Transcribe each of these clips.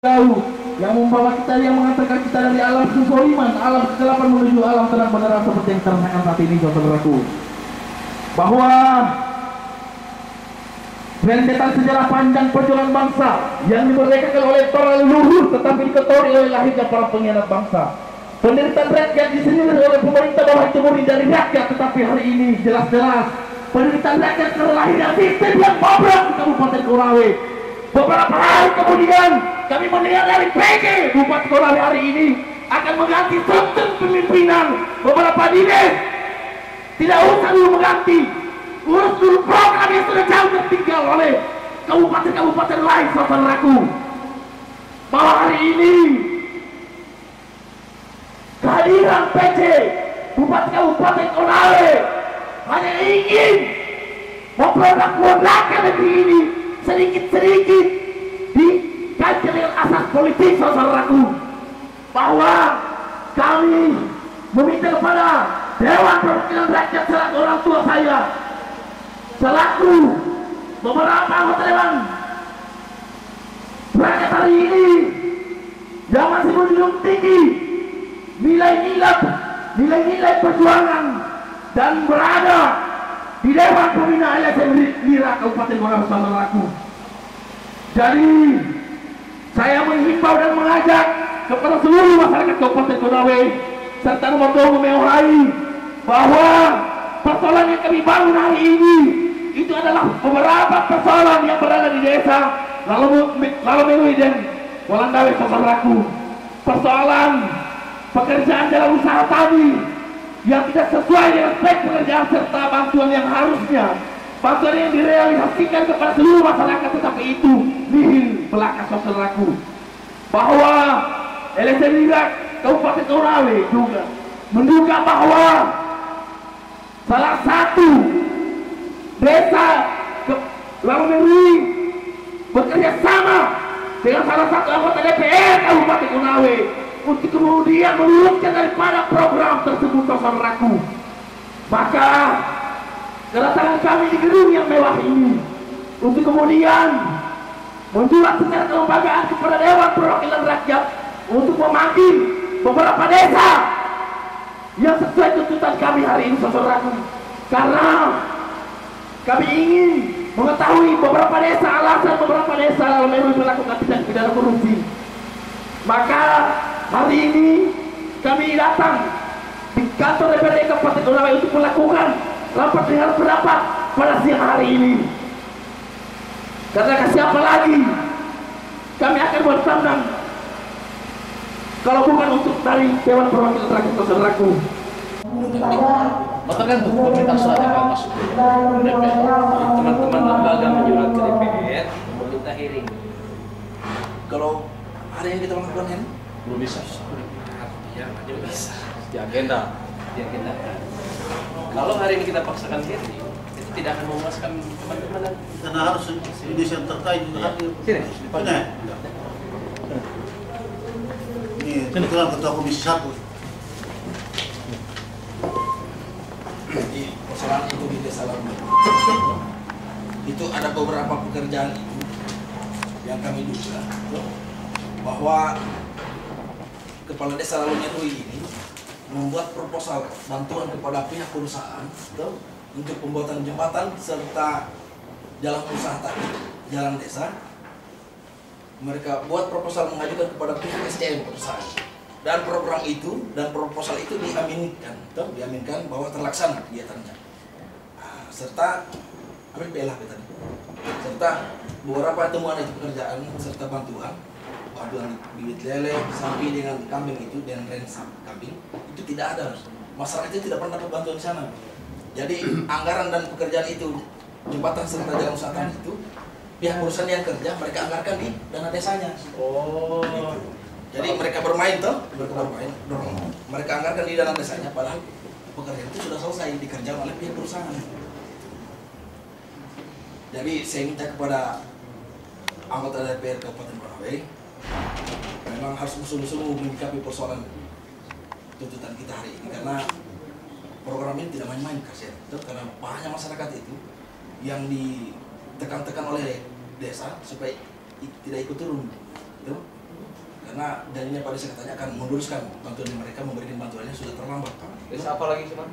jauh yang membawa kita, yang mengantarkan kita dari alam kezaliman, alam kegelapan menuju alam terang beneran seperti yang terangkan saat ini, saudaraku. Bahwa rentetan sejarah panjang perjuangan bangsa yang dimerdekakan oleh para leluhur tetapi dikotori oleh lahirnya para pengkhianat bangsa. Penderitaan rakyat disendiri oleh pemerintah bahwa itu murni dari rakyat, tetapi hari ini jelas-jelas penderitaan rakyat karena lahirnya sistem yang bobrok di Kabupaten Konawe. Beberapa hari kemudian kami mendengar dari PJ Bupati Konawe hari ini akan mengganti struktur pemimpinan beberapa dinas. Tidak usah dulu mengganti, urus dulu program yang sudah jauh tertinggal oleh kabupaten-kabupaten lain, saudaraku. Bahwa hari ini kehadiran PJ Bupati Kabupaten Konawe hanya ingin memprodak-prodakkan negeri ini sedikit-sedikit dikaitkan dengan asas politik, saudaraku. Bahwa kami meminta kepada Dewan Perwakilan Rakyat selaku orang tua saya, selaku beberapa anggota Dewan Rakyat hari ini yang masih menjunjung tinggi nilai-nilai perjuangan dan berada di Dewan Pembina LSM Lira Kabupaten Konawe, saudaraku. Jadi saya menghimbau dan mengajak kepada seluruh masyarakat Kabupaten Konawe serta nomor 2 mewahi bahwa persoalan yang kami bangun hari ini itu adalah beberapa persoalan yang berada di desa lalu melalui dan Walandawe, saudaraku. Persoalan pekerjaan dalam usaha tani yang tidak sesuai dengan spek pekerjaan serta bantuan yang harusnya, bantuan yang direalisasikan kepada seluruh masyarakat, tetapi itu nihil belaka, saudaraku. Bahwa LSM Lira Kabupaten Konawe juga menduga bahwa salah satu desa Lalumerui bekerja sama dengan salah satu anggota DPR Kabupaten Konawe untuk kemudian meluruskan daripada program tersebut, saudaraku. Maka kedatangan kami di gedung yang mewah ini untuk kemudian menjual secara kelembagaan kepada Dewan Perwakilan Rakyat untuk memanggil beberapa desa yang sesuai tuntutan kami hari ini, saudaraku. Karena kami ingin mengetahui beberapa desa, alasan beberapa desa lalu melakukan tindak pidana korupsi. Maka hari ini kami datang di kantor DPRD Kabupaten Konawe untuk melakukan rapat dengar pendapat pada siang hari ini. Karena siapa lagi kami akan bersandang kalau bukan untuk dari Dewan Perwakilan Rakyat, saudaraku. Tergantung pemerintah saja kalau masuk ke DPR. Teman-teman lembaga menyurat ke DPR meminta hearing. Kalau hari yang kita lakukan ini belum bisa. Ya, aja bisa. Di agenda. Kalau hari ini kita paksakan hearing, itu tidak akan memuaskan teman-teman. Karena harus Indonesia yang terkait juga hadir. Sini. Ini kebetulan ketua komisi 1. Jadi persoalan itu di desa Lalu itu ada beberapa pekerjaan itu yang kami duga bahwa kepala desa Lalu Merui ini membuat proposal bantuan kepada pihak perusahaan untuk pembuatan jembatan serta jalan usaha tadi, jalan desa. Mereka buat proposal mengajukan kepada pihak SDM perusahaan. Dan program itu dan proposal itu diaminkan bahwa terlaksana kegiatannya. Serta serta beberapa temuan itu pekerjaan serta bantuan bibit lele, sapi dengan kambing itu dan rensam kambing itu tidak ada. Masyarakat itu tidak pernah dapat bantuan di sana. Jadi anggaran dan pekerjaan itu jembatan serta jalan usaha tani itu pihak perusahaan yang kerja mereka anggarkan di dana desanya. Oh. Gitu. Jadi mereka bermain mereka anggarkan di dana desanya padahal pekerjaan itu sudah selesai dikerjakan oleh pihak perusahaan. Jadi saya minta kepada anggota DPR Kabupaten Konawe memang harus sungguh-sungguh menyikapi persoalan tuntutan kita hari ini karena program ini tidak main-main kasihan. Karena banyak masyarakat itu yang ditekan-tekan oleh desa supaya tidak ikut turun. karena jadinya pada saya katanya akan meneruskan bantuan mereka, memberikan bantuannya sudah terlambat Pak. Desa apa lagi sih Mas?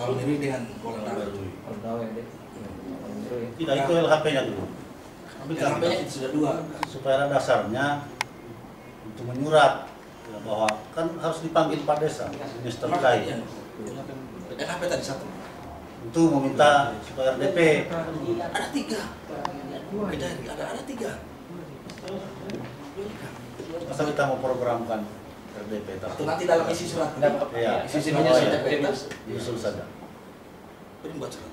Tahun ini dengan Kolanda. Tidak, itu LHP-nya dulu. LHP-nya itu sudah 2. Supaya ada dasarnya untuk menyurat ya, bahwa kan harus dipanggil Pak Desa, dinas terkait. LHP tadi 1. Itu meminta supaya RDP. Ada 3. Ada 3. Masa kita mau programkan RDP Atau nanti dalam isi surat. Iya. Isi suratnya sudah Diusul saja. Ini buat surat.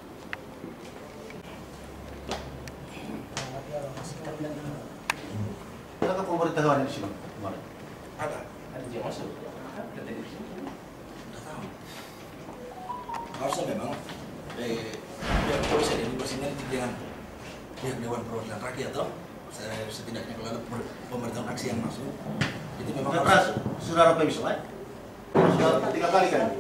Silakan pemberitahuan di sini kemarin. Ada. Ada dia masuk. Udah tahu. Harusnya memang pihak polisi dan bersinergi dengan pihak Dewan Perwakilan Rakyat atau setidaknya kalau ada pemerintahan aksi yang masuk itu memang harus. Saudara Pemis, Pak? Sudah 3 kali kan?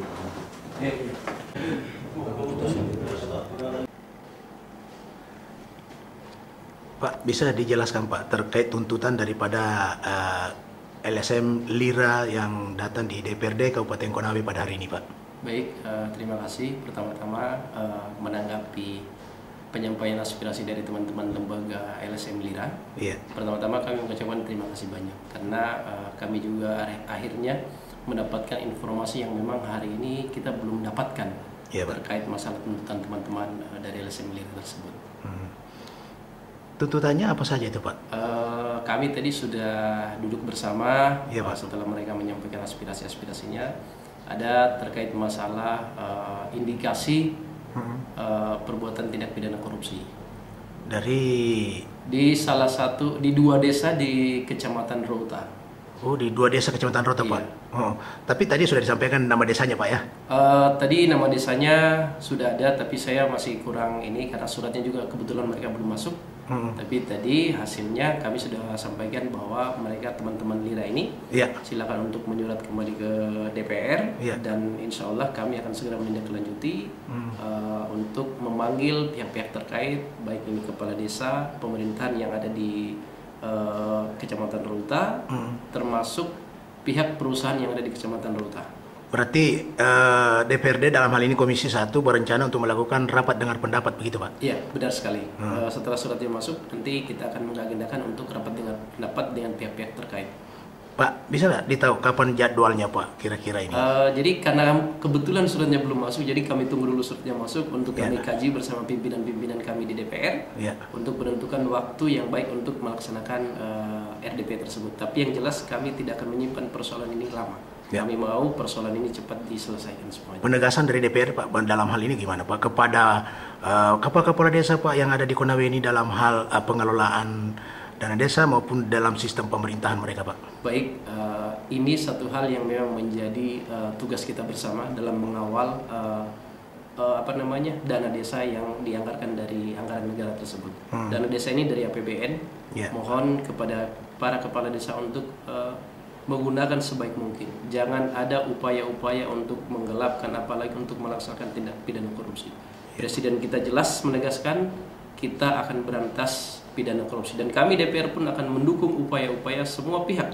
Pak, bisa dijelaskan Pak terkait tuntutan daripada LSM Lira yang datang di DPRD Kabupaten Konawe pada hari ini Pak? Baik, terima kasih. Pertama-tama menanggapi penyampaian aspirasi dari teman-teman lembaga LSM Lira. Iya. Pertama-tama kami mengucapkan terima kasih banyak karena kami juga akhirnya mendapatkan informasi yang memang hari ini kita belum dapatkan terkait masalah tuntutan teman-teman dari LSM Lira tersebut. Tuntutannya apa saja itu Pak? Kami tadi sudah duduk bersama setelah mereka menyampaikan aspirasi-aspirasinya. Ada terkait masalah indikasi perbuatan tindak pidana korupsi di salah satu di 2 desa di Kecamatan Rota. Oh, di 2 desa Kecamatan Rota Pak. Oh, tapi tadi sudah disampaikan nama desanya Pak ya? Tadi nama desanya sudah ada, tapi saya masih kurang ini karena suratnya juga kebetulan mereka belum masuk. Tapi tadi hasilnya kami sudah sampaikan bahwa mereka teman-teman Lira ini silakan untuk menyurat kembali ke DPR dan insya Allah kami akan segera menindaklanjuti untuk memanggil pihak-pihak terkait baik ini kepala desa, pemerintahan yang ada di Kecamatan Ruta, termasuk pihak perusahaan yang ada di Kecamatan Ruta. Berarti DPRD dalam hal ini Komisi 1 berencana untuk melakukan rapat dengar pendapat begitu Pak? Iya, benar sekali. Setelah suratnya masuk, nanti kita akan mengagendakan untuk rapat dengar pendapat dengan pihak-pihak terkait. Pak, bisa nggak ditahu kapan jadwalnya Pak kira-kira ini? Jadi karena kebetulan suratnya belum masuk, jadi kami tunggu dulu suratnya masuk untuk kami kaji bersama pimpinan-pimpinan kami di DPR untuk menentukan waktu yang baik untuk melaksanakan RDP tersebut. Tapi yang jelas kami tidak akan menyimpan persoalan ini lama. Kami mau persoalan ini cepat diselesaikan semuanya. Penegasan dari DPR Pak dalam hal ini gimana Pak kepada kepala desa Pak yang ada di Konawe ini dalam hal pengelolaan dana desa maupun dalam sistem pemerintahan mereka Pak? Baik, ini satu hal yang memang menjadi tugas kita bersama dalam mengawal dana desa yang dianggarkan dari anggaran negara tersebut. Dana desa ini dari APBN. Mohon kepada para kepala desa untuk menggunakan sebaik mungkin. Jangan ada upaya-upaya untuk menggelapkan apalagi untuk melaksanakan tindak pidana korupsi. Presiden kita jelas menegaskan kita akan berantas pidana korupsi dan kami DPR pun akan mendukung upaya-upaya semua pihak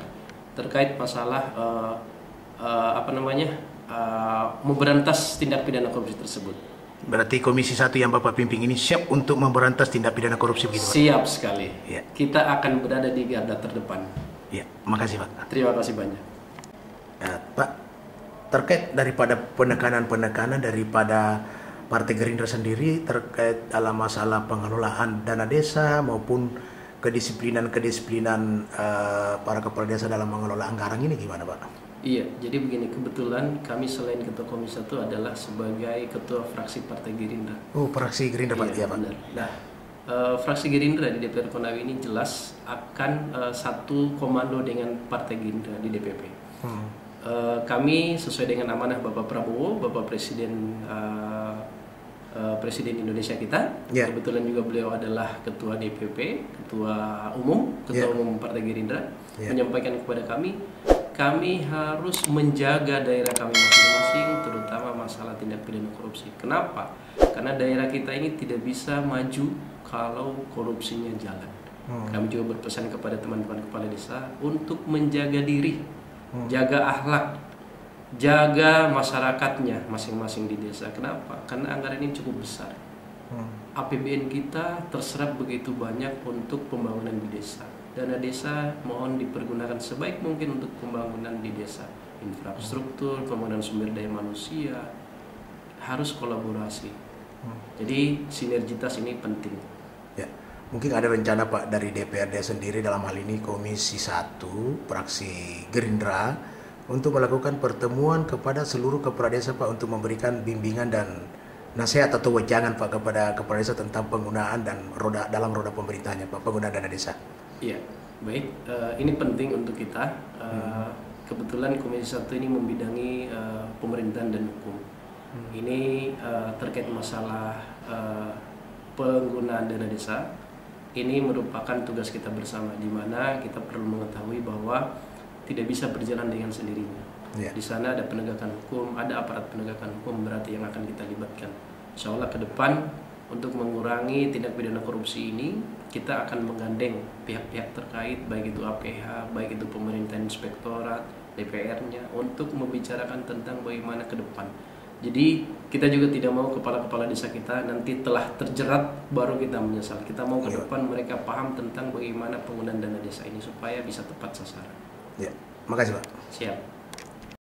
terkait masalah memberantas tindak pidana korupsi tersebut. Berarti Komisi 1 yang Bapak pimpin ini siap untuk memberantas tindak pidana korupsi begitu Pak? Siap sekali. Kita akan berada di garda terdepan. Ya, makasih Pak. Terima kasih banyak. Pak, terkait daripada penekanan daripada Partai Gerindra sendiri terkait dalam masalah pengelolaan dana desa maupun kedisiplinan para kepala desa dalam mengelola anggaran ini gimana Pak? Iya, jadi begini, kebetulan kami selain Ketua Komisi 1 adalah sebagai Ketua Fraksi Partai Gerindra. Oh, Fraksi Gerindra Pak? Iya Pak. Nah, fraksi Gerindra di DPR Konawe ini jelas akan satu komando dengan Partai Gerindra di DPP. Kami sesuai dengan amanah Bapak Prabowo, Bapak Presiden Presiden Indonesia kita. Kebetulan juga beliau adalah Ketua DPP, Ketua Umum Partai Gerindra, menyampaikan kepada kami harus menjaga daerah kami masing-masing, terutama masalah tindak pidana korupsi. Kenapa? Karena daerah kita ini tidak bisa maju kalau korupsinya jalan. Kami juga berpesan kepada teman-teman kepala desa untuk menjaga diri, jaga akhlak, jaga masyarakatnya masing-masing di desa. Kenapa? Karena anggaran ini cukup besar. APBN kita terserap begitu banyak untuk pembangunan di desa. Dana desa mohon dipergunakan sebaik mungkin untuk pembangunan di desa. Infrastruktur, pembangunan sumber daya manusia, harus kolaborasi. Jadi sinergitas ini penting. Ya. Mungkin ada rencana Pak dari DPRD sendiri dalam hal ini Komisi 1 fraksi Gerindra untuk melakukan pertemuan kepada seluruh kepala desa Pak untuk memberikan bimbingan dan nasihat atau wejangan Pak kepada kepala desa tentang penggunaan dan dalam roda pemerintahnya Pak, penggunaan dana desa. Iya, baik. Ini penting untuk kita. Kebetulan Komisi 1 ini membidangi pemerintahan dan hukum. Ini terkait masalah penggunaan dana desa. Ini merupakan tugas kita bersama, di mana kita perlu mengetahui bahwa tidak bisa berjalan dengan sendirinya. Di sana ada penegakan hukum, ada aparat penegakan hukum berarti yang akan kita libatkan. Insya Allah ke depan untuk mengurangi tindak pidana korupsi ini, kita akan menggandeng pihak-pihak terkait, baik itu APH, baik itu pemerintah inspektorat, DPR-nya, untuk membicarakan tentang bagaimana ke depan. Jadi kita juga tidak mau kepala-kepala desa kita nanti telah terjerat baru kita menyesal. Kita mau ke depan mereka paham tentang bagaimana penggunaan dana desa ini supaya bisa tepat sasaran. Ya, makasih Pak. Siap.